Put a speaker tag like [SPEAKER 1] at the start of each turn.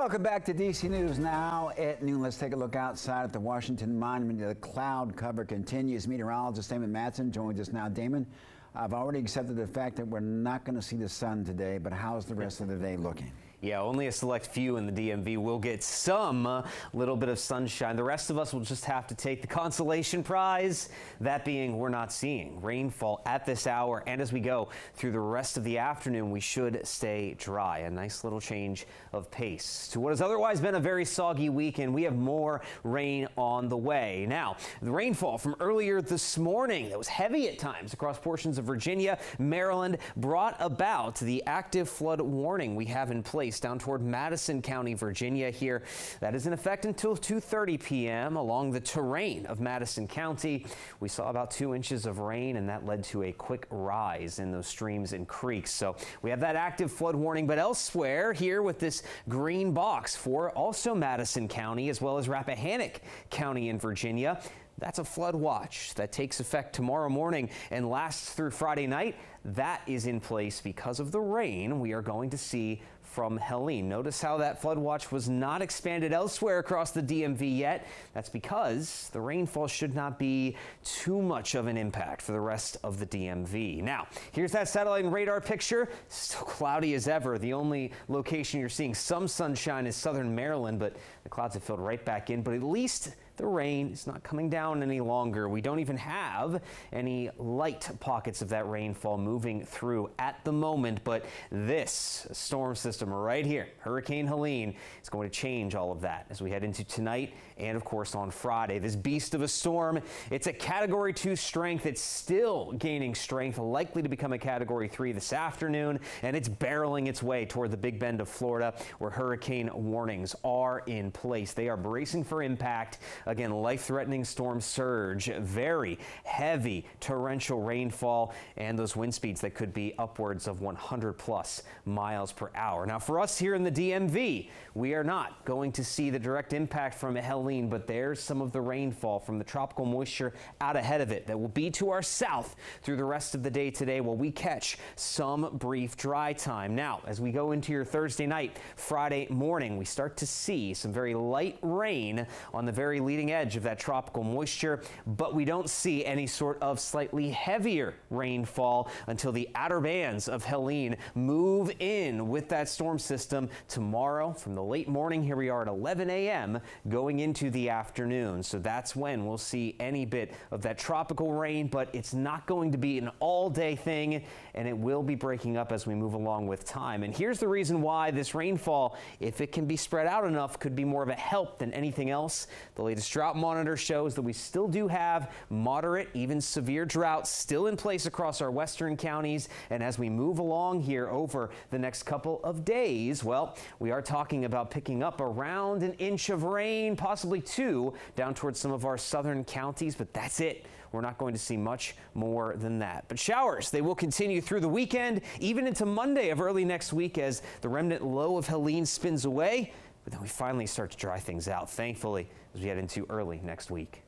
[SPEAKER 1] Welcome back to DC News Now at noon. Let's take a look outside at the Washington Monument. The cloud cover continues. Meteorologist Damon Matson joins us now. Damon, I've already accepted the fact that we're not going to see the sun today, but how's the rest of the day looking?
[SPEAKER 2] Yeah, only a select few in the DMV will get some little bit of sunshine. The rest of us will just have to take the consolation prize, that being we're not seeing rainfall at this hour. And as we go through the rest of the afternoon, we should stay dry. A nice little change of pace to what has otherwise been a very soggy weekend. We have more rain on the way. Now, the rainfall from earlier this morning that was heavy at times across portions of Virginia, Maryland, brought about the active flood warning we have in place down toward Madison County, Virginia here. That is in effect until 2:30 p.m. along the terrain of Madison County. We saw about 2 inches of rain, and that led to a quick rise in those streams and creeks. So we have that active flood warning, but elsewhere here with this green box for also Madison County as well as Rappahannock County in Virginia. That's a flood watch that takes effect tomorrow morning and lasts through Friday night. That is in place because of the rain we are going to see from Helene. Notice how that flood watch was not expanded elsewhere across the DMV yet. That's because the rainfall should not be too much of an impact for the rest of the DMV. Now, here's that satellite and radar picture. Still cloudy as ever. The only location you're seeing some sunshine is southern Maryland, but the clouds have filled right back in. But at least the rain is not coming down any longer. We don't even have any light pockets of that rainfall moving through at the moment, but this storm system right here, Hurricane Helene, is going to change all of that as we head into tonight and of course on Friday. This beast of a storm, it's a Category 2 strength. It's still gaining strength, likely to become a Category 3 this afternoon, and it's barreling its way toward the Big Bend of Florida where hurricane warnings are in place. They are bracing for impact. Again, life-threatening storm surge, very heavy torrential rainfall, and those wind speeds that could be upwards of 100+ miles per hour. Now, for us here in the DMV, we are not going to see the direct impact from Helene, but there's some of the rainfall from the tropical moisture out ahead of it that will be to our south through the rest of the day today while we catch some brief dry time. Now, as we go into your Thursday night, Friday morning, we start to see some very light rain on the very leading edge of that tropical moisture, but we don't see any sort of slightly heavier rainfall until the outer bands of Helene move in with that storm system tomorrow from the late morning. Here we are at 11 a.m. going into the afternoon. So that's when we'll see any bit of that tropical rain, but it's not going to be an all-day thing, and it will be breaking up as we move along with time. And here's the reason why this rainfall, if it can be spread out enough, could be more of a help than anything else. The latest drought monitor shows that we still do have moderate, even severe drought still in place across our western counties. And as we move along here over the next couple of days, well, we are talking about picking up around an inch of rain, possibly 2, down towards some of our southern counties, but that's it. We're not going to see much more than that. But showers, they will continue through the weekend, even into Monday of early next week as the remnant low of Helene spins away. But then we finally start to dry things out, thankfully, as we head into early next week.